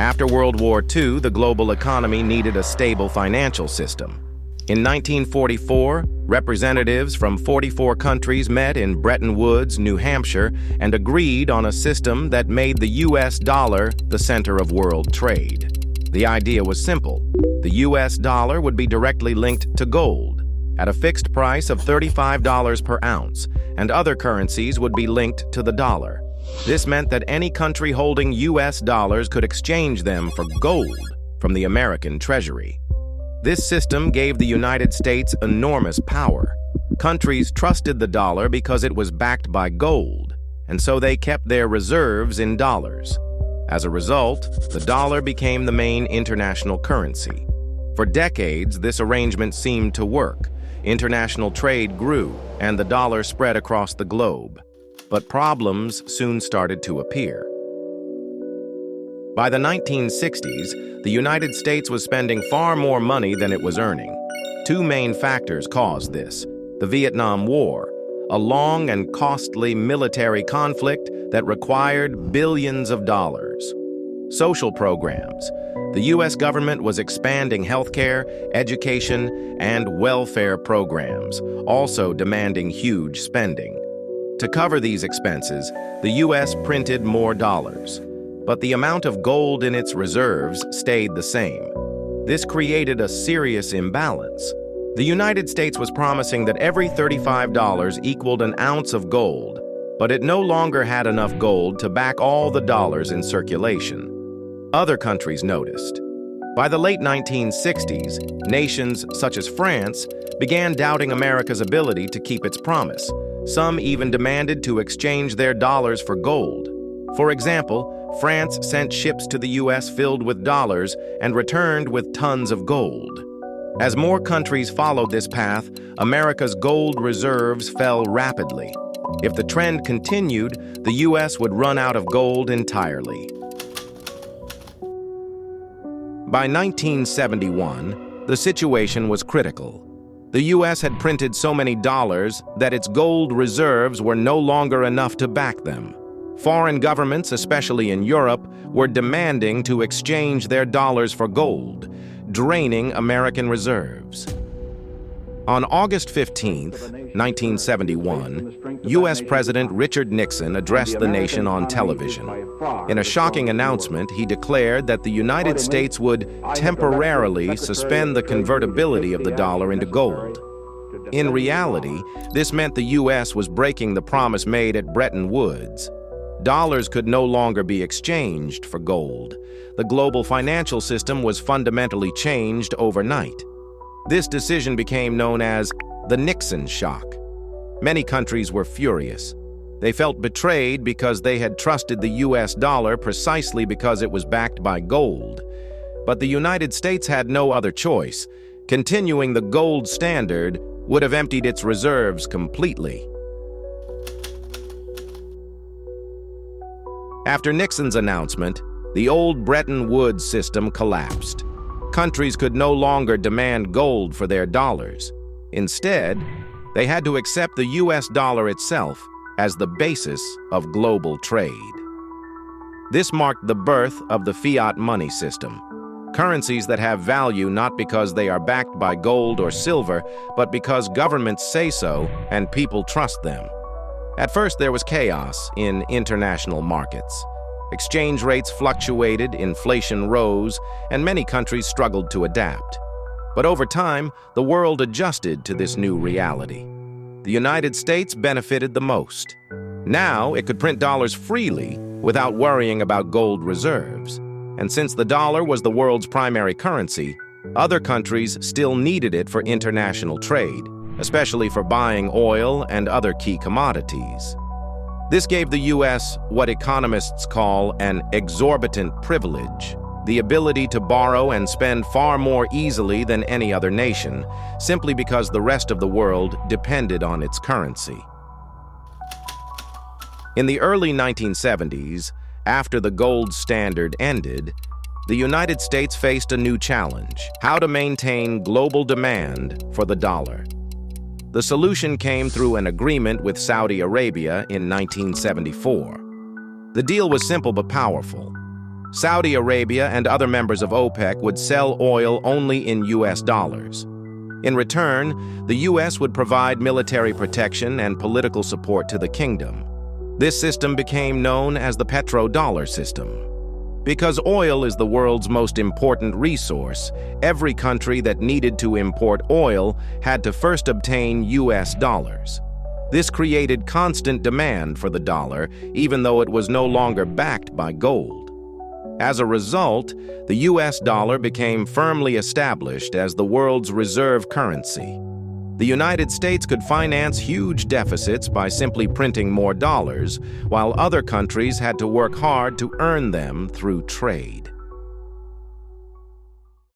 After World War II, the global economy needed a stable financial system. In 1944, representatives from 44 countries met in Bretton Woods, New Hampshire, and agreed on a system that made the U.S. dollar the center of world trade. The idea was simple. The U.S. dollar would be directly linked to gold at a fixed price of $35 per ounce, and other currencies would be linked to the dollar. This meant that any country holding U.S. dollars could exchange them for gold from the American Treasury. This system gave the United States enormous power. Countries trusted the dollar because it was backed by gold, and so they kept their reserves in dollars. As a result, the dollar became the main international currency. For decades, this arrangement seemed to work. International trade grew, and the dollar spread across the globe. But problems soon started to appear. By the 1960s, the United States was spending far more money than it was earning. Two main factors caused this: the Vietnam War, a long and costly military conflict that required billions of dollars. Social programs. The U.S. government was expanding healthcare, education, and welfare programs, also demanding huge spending. To cover these expenses, the U.S. printed more dollars, but the amount of gold in its reserves stayed the same. This created a serious imbalance. The United States was promising that every $35 equaled an ounce of gold, but it no longer had enough gold to back all the dollars in circulation. Other countries noticed. By the late 1960s, nations such as France began doubting America's ability to keep its promise. Some even demanded to exchange their dollars for gold. For example, France sent ships to the U.S. filled with dollars and returned with tons of gold. As more countries followed this path, America's gold reserves fell rapidly. If the trend continued, the U.S. would run out of gold entirely. By 1971, the situation was critical. The U.S. had printed so many dollars that its gold reserves were no longer enough to back them. Foreign governments, especially in Europe, were demanding to exchange their dollars for gold, draining American reserves. On August 15, 1971, U.S. President Richard Nixon addressed the nation on television. In a shocking announcement, he declared that the United States would temporarily suspend the convertibility of the dollar into gold. In reality, this meant the U.S. was breaking the promise made at Bretton Woods. Dollars could no longer be exchanged for gold. The global financial system was fundamentally changed overnight. This decision became known as the Nixon shock. Many countries were furious. They felt betrayed because they had trusted the U.S. dollar precisely because it was backed by gold. But the United States had no other choice. Continuing the gold standard would have emptied its reserves completely. After Nixon's announcement, the old Bretton Woods system collapsed. Countries could no longer demand gold for their dollars. Instead, they had to accept the U.S. dollar itself as the basis of global trade. This marked the birth of the fiat money system, currencies that have value not because they are backed by gold or silver, but because governments say so and people trust them. At first, there was chaos in international markets. Exchange rates fluctuated, inflation rose, and many countries struggled to adapt. But over time, the world adjusted to this new reality. The United States benefited the most. Now, it could print dollars freely without worrying about gold reserves. And since the dollar was the world's primary currency, other countries still needed it for international trade, especially for buying oil and other key commodities. This gave the U.S. what economists call an exorbitant privilege, the ability to borrow and spend far more easily than any other nation, simply because the rest of the world depended on its currency. In the early 1970s, after the gold standard ended, the United States faced a new challenge: how to maintain global demand for the dollar. The solution came through an agreement with Saudi Arabia in 1974. The deal was simple but powerful. Saudi Arabia and other members of OPEC would sell oil only in US dollars. In return, the US would provide military protection and political support to the kingdom. This system became known as the petrodollar system. Because oil is the world's most important resource, every country that needed to import oil had to first obtain US dollars. This created constant demand for the dollar, even though it was no longer backed by gold. As a result, the US dollar became firmly established as the world's reserve currency. The United States could finance huge deficits by simply printing more dollars, while other countries had to work hard to earn them through trade.